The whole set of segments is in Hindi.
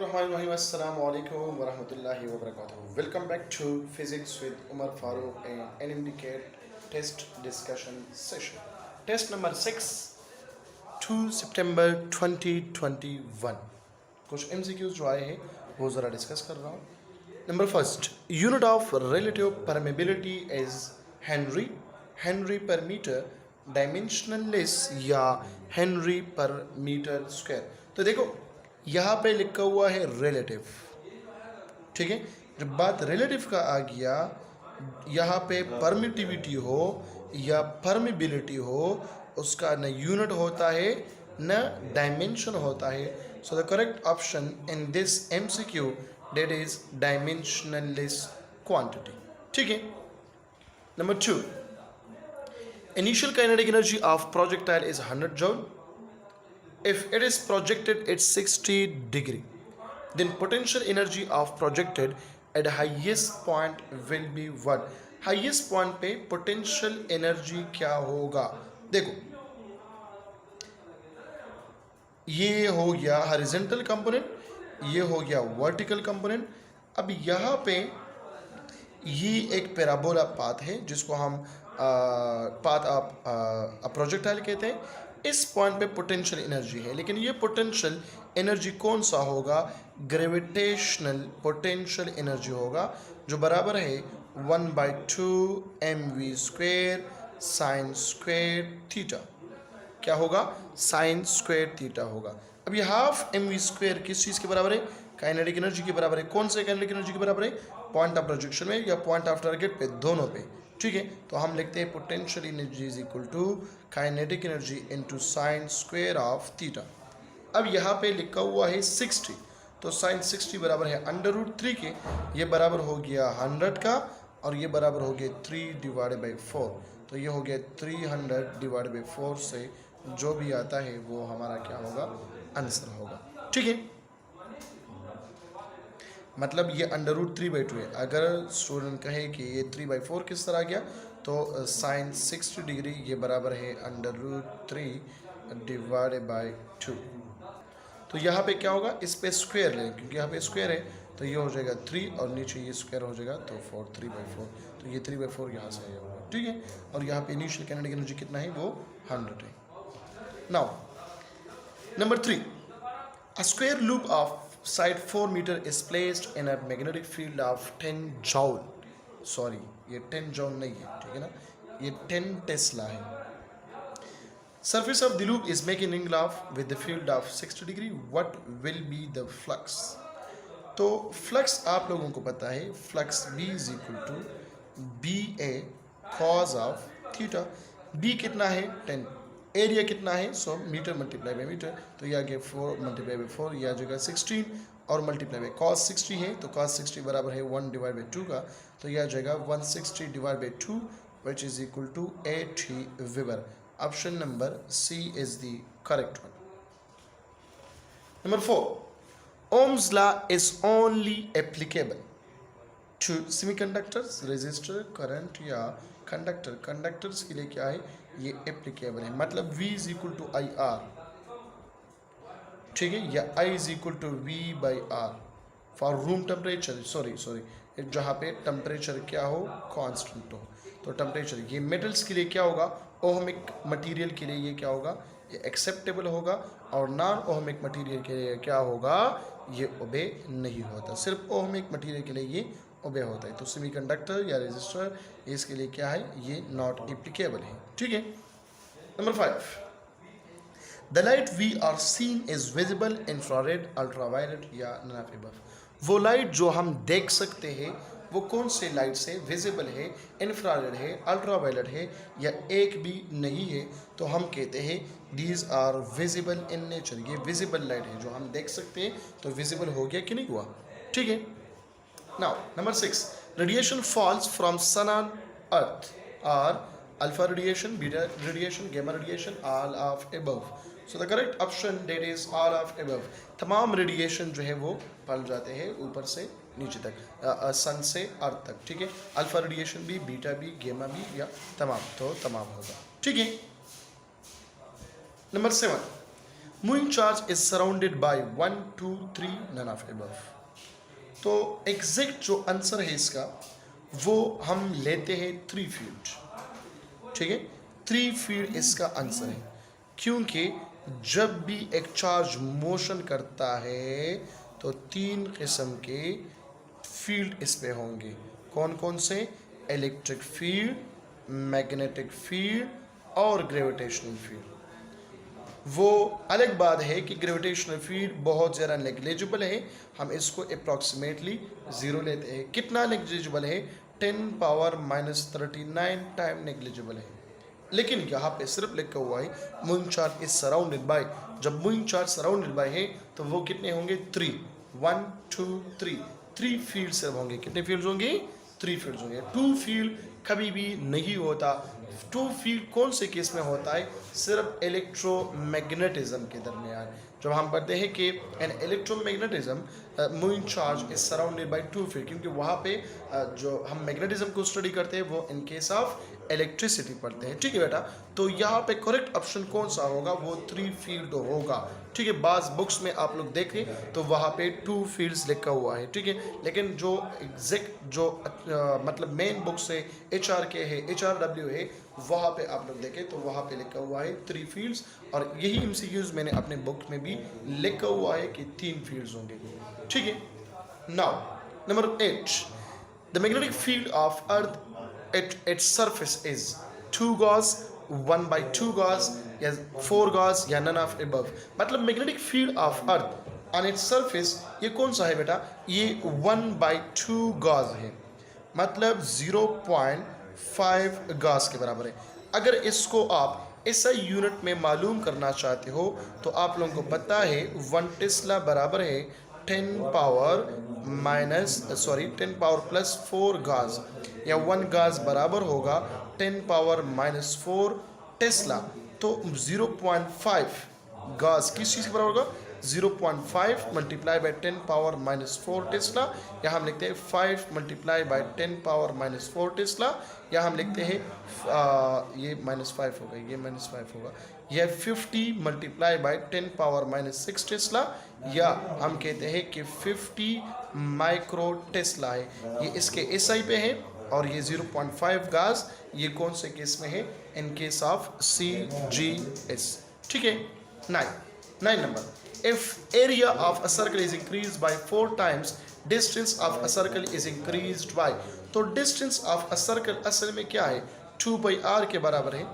Bismillahirrahmanirrahim. Assalamu alaikum wa rahmatullahi wa barakatuh. Welcome back to Physics with Umar Farooq and NMDK test discussion session. Test number 6, 2 September 2021. कुछ MCQs जो आए हैं वो ज़रा डिस्कस कर रहा हूँ. Number first, unit of relative permeability is Henry. Henry per meter dimensionless या Henry per meter square. तो देखो यहाँ पे लिखा हुआ है रिलेटिव. ठीक है, जब बात रिलेटिव का आ गया, यहाँ पे परमिटिविटी हो या परमिबिलिटी हो, उसका न यूनिट होता है न डायमेंशन होता है. सो the correct option in this MCQ that is dimensionless quantity. ठीक है. Number 2, initial kinetic energy of projectile is 100 joule. If it is projected at 60 degree, then potential energy of projected at highest point will be what? Highest point पे potential energy क्या होगा? देखो, ये हो गया horizontal component, ये हो गया vertical component. अब यहाँ पे ये एक पैराबोला पाथ है जिसको हम पाथ ऑफ प्रोजेक्टाइल कहते हैं. इस पॉइंट पे पोटेंशियल एनर्जी है, लेकिन ये पोटेंशियल एनर्जी कौन सा होगा? ग्रेविटेशनल पोटेंशियल एनर्जी होगा, जो बराबर है 1/2 mv² साइन स्क्वायर थीटा. क्या होगा? साइन स्क्वायर थीटा होगा. अब ये हाफ mv² किस चीज़ के बराबर है? काइनेटिक एनर्जी के बराबर है. कौन से काइनेटिक एनर्जी के बराबर है? पॉइंट ऑफ प्रोजेक्शन में या पॉइंट ऑफ टारगेट पे, दोनों पे. ठीक है, तो हम लिखते हैं potential energy is equal to kinetic energy into sine square of theta. अब यहाँ पे लिखा हुआ है 60, तो साइन 60 बराबर है √3 के. ये बराबर हो गया 100 का, और ये बराबर हो गया 3/4. तो ये हो गया 300/4 से जो भी आता है वो हमारा क्या होगा? आंसर होगा. ठीक है, मतलब ये √3/2 है. अगर स्टूडेंट कहे कि ये 3/4 किस तरह आ गया, तो साइन 60 डिग्री ये बराबर है √3/2. तो यहाँ पे क्या होगा? इस पे स्क्वायर लें, क्योंकि यहाँ पे स्क्वायर है, तो ये हो जाएगा 3 और नीचे ये स्क्वायर हो जाएगा तो 4, 3/4. तो ये 3/4 यहाँ से आया होगा. ठीक है, और यहाँ पे इनिशियल काइनेटिक एनर्जी कितना है? वो 100 है. Now number 3, a square loop of side 4 meter is placed in a magnetic field of 10 joule. Sorry, ये 10 joule नहीं है, ठीक है ना, ये 10 टेस्ला है. Surface of the loop is making angle of with the field of 60 degree. What will be the flux? तो फ्लक्स आप लोगों को पता है, flux B is equal to BA cos of theta. B कितना है? 10. एरिया कितना है? 100 मीटर मल्टीप्लाई बाई मीटर, तो ये आ गया 4 मल्टीप्लाई बाई 4, ये आ जाएगा 16, और मल्टीप्लाई बाई cos 60 है, तो cos 60 बराबर है 1/2 का, तो ये आ जाएगा 160/2 which is equal to 80 weber. Option number C is the correct one. Number 4, Ohm's law is only applicable to semiconductors, resistor, current या कंडक्टर. कंडक्टर्स के लिए क्या है? ये एप्लीकेबल है, मतलब V is equal to IR. ठीक है, या I is equal to V/R for room temperature. Sorry, जहाँ पे टेम्परेचर क्या हो? कांस्टेंट हो. तो टेम्परेचर ये मेटल्स के लिए क्या होगा? ओहमिक मटेरियल के लिए ये क्या होगा? ये एक्सेप्टेबल होगा, और नॉन ओहमिक मटेरियल के लिए क्या होगा? ये ओबे नहीं होता. सिर्फ ओहमिक मटेरियल के लिए ये ओबे होता है. तो सेमीकंडक्टर या रेजिस्टर इसके लिए क्या है? ये नॉट एप्लीकेबल है. ठीक है. Number 5, the light we are seen is visible infrared, ultraviolet या नन ऑफ अबव. वो लाइट जो हम देख सकते हैं वो कौन से लाइट से विजिबल है? इंफ्रारेड है, अल्ट्रावायलेट है, या एक भी नहीं है, तो हम कहते हैं these are visible in nature. ये विजिबल लाइट है जो हम देख सकते हैं, तो विजिबल हो गया कि नहीं हुआ? ठीक है. Now, number 6, radiation falls from sun on earth are alpha radiation, beta radiation, gamma radiation, all of above. So the correct option that is all of above. तमाम रेडिएशन जो है वो पड़ जाते हैं ऊपर से नीचे तक, सन से अर्थ तक. ठीक है, अल्फा रेडिएशन भी, बीटा भी, गेमा भी, या तमाम, तो तमाम होगा. ठीक है. Number 7, moving charge is surrounded by 1 2 3 none of above. तो एग्जैक्ट जो आंसर है इसका वो हम लेते हैं 3 फील्ड, ठीक है। 3 फील्ड इसका आंसर है, क्योंकि जब भी एक चार्ज मोशन करता है तो 3 किस्म के फील्ड इस पे होंगे। कौन कौन से? इलेक्ट्रिक फील्ड, मैग्नेटिक फील्ड और ग्रेविटेशनल फील्ड। वो अलग बात है कि ग्रेविटेशनल फील्ड बहुत ज़्यादा नेग्लिजिबल है, हम इसको अप्रॉक्सीमेटली 0 लेते हैं। कितना नेग्लिजिबल है? 10⁻³ टाइम नेग्लिजिबल है। लेकिन यहाँ पे सिर्फ लिखा हुआ है moving charge is surrounded bye. जब मूविंग चार्ज सराउंडेड बाय है तो वो कितने होंगे? 3 1 2 3 फील्ड सिर्फ होंगे। कितने फील्ड होंगे? 3 फील्ड होंगे। 2 फील्ड कभी भी नहीं होता। 2 फील्ड कौन से केस में होता है? सिर्फ इलेक्ट्रोमैग्नेटिज्म के दरमियान। जब हम पढ़ते हैं कि in electromagnetism moving charge is surrounded by 2 field, क्योंकि वहाँ पे जो हम मैग्नेटिज्म को स्टडी करते हैं वो इन केस ऑफ इलेक्ट्रिसिटी पढ़ते हैं, ठीक है बेटा। तो यहाँ पे करेक्ट ऑप्शन कौन सा होगा? वो 3 फील्ड होगा, ठीक है। बाज़ बुक्स में आप लोग देखें तो वहाँ पे 2 फील्ड्स लिखा हुआ है, ठीक है। लेकिन जो एग्जैक्ट जो मतलब मेन बुक से HRK है, HRW है, वहाँ पे आप लोग देखें तो वहाँ पे लिखा हुआ है 3 फील्ड्स। और यही MCQs मैंने अपने बुक में भी लिखा हुआ है कि 3 फील्ड्स होंगे, ठीक है। Now number 8, the magnetic field of earth at its surface is 2 gauss, 1/2 gauss या 4 gauss या none of above। मतलब magnetic field of earth on its surface ये कौन सा है बेटा? ये 1/2 गॉस है, मतलब 0.5 गॉस के बराबर है। अगर इसको आप ऐसा यूनिट में मालूम करना चाहते हो तो आप लोगों को पता है 1 टेस्ला बराबर है 10 पावर प्लस 4 गाज, या 1 गाज बराबर होगा 10 पावर -4 टेस्ला। तो 0.5 गाज किस चीज़ के बराबर होगा? 0.5 मल्टीप्लाई बाई 10 पावर -4 टेस्ला, या हम लिखते हैं 5 मल्टीप्लाई बाई 10 पावर -4 टेस्ला, या हम लिखते हैं ये -5 होगा, ये -5 होगा, यह 50 मल्टीप्लाई बाई 10 पावर -6 टेस्ला, या हम कहते हैं कि 50 माइक्रो टेस्ला है। ये इसके SI पे है और ये 0.5 गाज ये कौन से केस में है? इन केस ऑफ CGS, ठीक है। 9 number, if area of a circle is increased by 4 times distance of a circle is increased by। तो distance of a circle असल में क्या है? 2πr के बराबर है,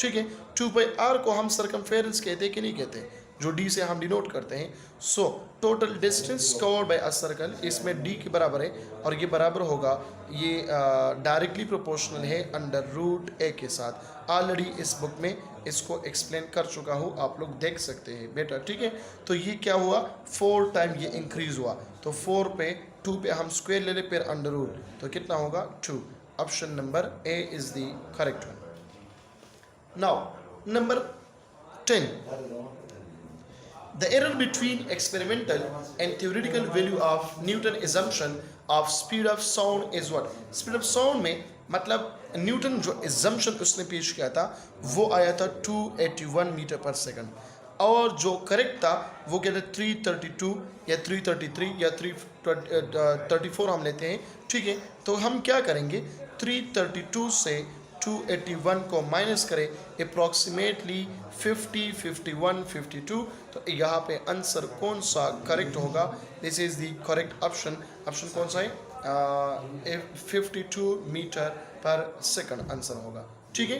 ठीक है। 2πr को हम सर्कमफेरेंस कहते हैं कि नहीं कहते? जो d से हम डिनोट करते हैं। So total distance covered by a circle इसमें d के बराबर है, और ये बराबर होगा, ये डायरेक्टली प्रोपोर्शनल है √a के साथ। ऑलरेडी इस बुक में इसको एक्सप्लेन कर चुका हूँ, आप लोग देख सकते हैं बेटा, ठीक है। तो ये क्या हुआ? 4 टाइम ये इंक्रीज हुआ, तो 4 पे 2 पे हम स्क्वायर ले ले, फिर √, तो कितना होगा? 2। Option number A is the correct one. Now number 10, the error between experimental and theoretical value of Newton assumption of speed of sound is what? Speed of sound में मतलब न्यूटन जो assumption उसने पेश किया था वो आया था 281 मीटर पर सेकंड, और जो करेक्ट था वो क्या था? 332 या 333 या 334 हम लेते हैं, ठीक है। तो हम क्या करेंगे? 332 से 281 को माइनस करें, अप्रॉक्सीमेटली 50, 51, 52। तो यहाँ पे आंसर कौन सा करेक्ट होगा? This is the correct option. Option कौन सा है? 52 मीटर पर सेकंड आंसर होगा, ठीक है।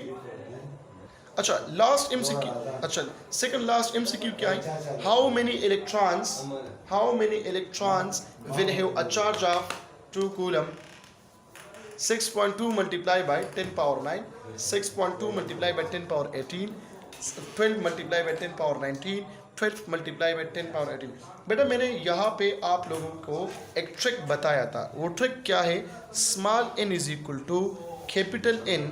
अच्छा लास्ट MCQ, अच्छा सेकंड लास्ट MCQ क्या है? How many electrons will have a charge of 2 coulomb? 6.2 multiplied by 10 power 9, 6.2 multiplied by 10 power 18, 12 multiplied by 10 power 19, 12 multiplied by 10 power 18। बेटा मैंने यहाँ पे आप लोगों को एक ट्रिक बताया था, वो ट्रिक क्या है? Small n is equal to capital N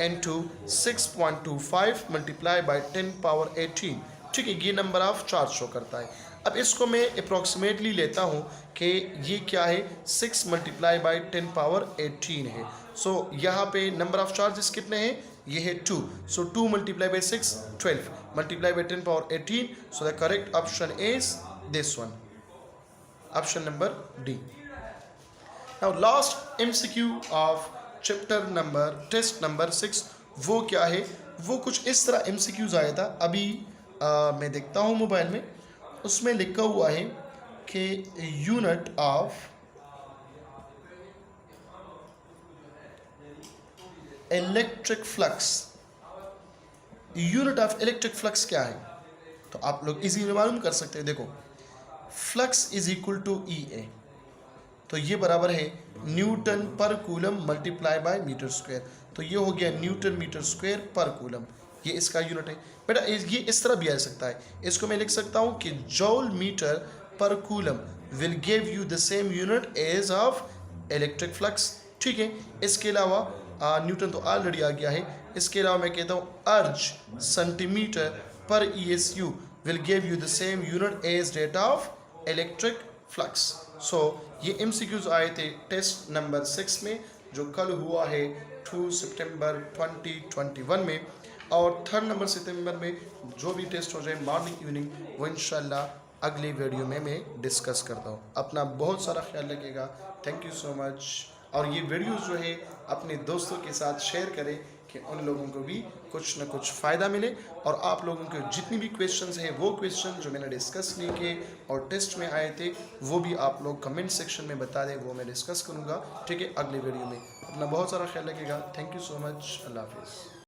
into 6.25 multiply by 10 power 18, ठीक है। ये नंबर ऑफ चार्ज शो करता है। अब इसको मैं अप्रॉक्सीमेटली लेता हूँ कि ये क्या है? 6 मल्टीप्लाई बाई 10 पावर 18 है। सो यहाँ पे नंबर ऑफ चार्जेस कितने हैं? ये है 2, so 2 multiply by 6 12 multiply by 10 power 18, so the correct option is this one, option number D. Now last MCQ of chapter number test number 6 वो क्या है, वो कुछ इस तरह MCQs आया था। अभी मैं देखता हूँ मोबाइल में, उसमें लिखा हुआ है कि unit of electric flux, unit of electric flux क्या है, तो आप लोग इजीली मालूम कर सकते हैं। देखो, flux is equal to EA, तो ये बराबर है न्यूटन पर coulomb multiply by metre square, तो ये हो गया न्यूटन मीटर स्क्वायर पर कूलम, ये इसका यूनिट है। बेटा ये इस तरह भी आ सकता है, इसको मैं लिख सकता हूँ कि जॉल मीटर पर coulomb will give you the same unit as of electric flux. ठीक है, इसके अलावा न्यूटन तो ऑलरेडी आ गया है, इसके अलावा मैं कहता हूँ अर्ज सेंटीमीटर पर ESU will give you the same unit as rate of electric flux. So ये MCQs आए थे टेस्ट नंबर 6 में, जो कल हुआ है 2 सितंबर 2021 में, और 3 नंबर सितंबर में जो भी टेस्ट हो जाए मॉर्निंग इवनिंग, वो इंशाल्लाह अगली वीडियो में मैं डिस्कस करता हूँ। अपना बहुत सारा ख्याल रखिएगा, थैंक यू सो मच। और ये वीडियोस जो है अपने दोस्तों के साथ शेयर करें कि उन लोगों को भी कुछ ना कुछ फ़ायदा मिले, और आप लोगों के जितनी भी क्वेश्चंस हैं वो क्वेश्चन जो मैंने डिस्कस नहीं किए और टेस्ट में आए थे वो भी आप लोग कमेंट सेक्शन में बता दें, वो मैं डिस्कस करूँगा। ठीक है, अगले वीडियो में। अपना बहुत सारा ख्याल रखिएगा, थैंक यू सो मच, अल्लाह हाफिज़।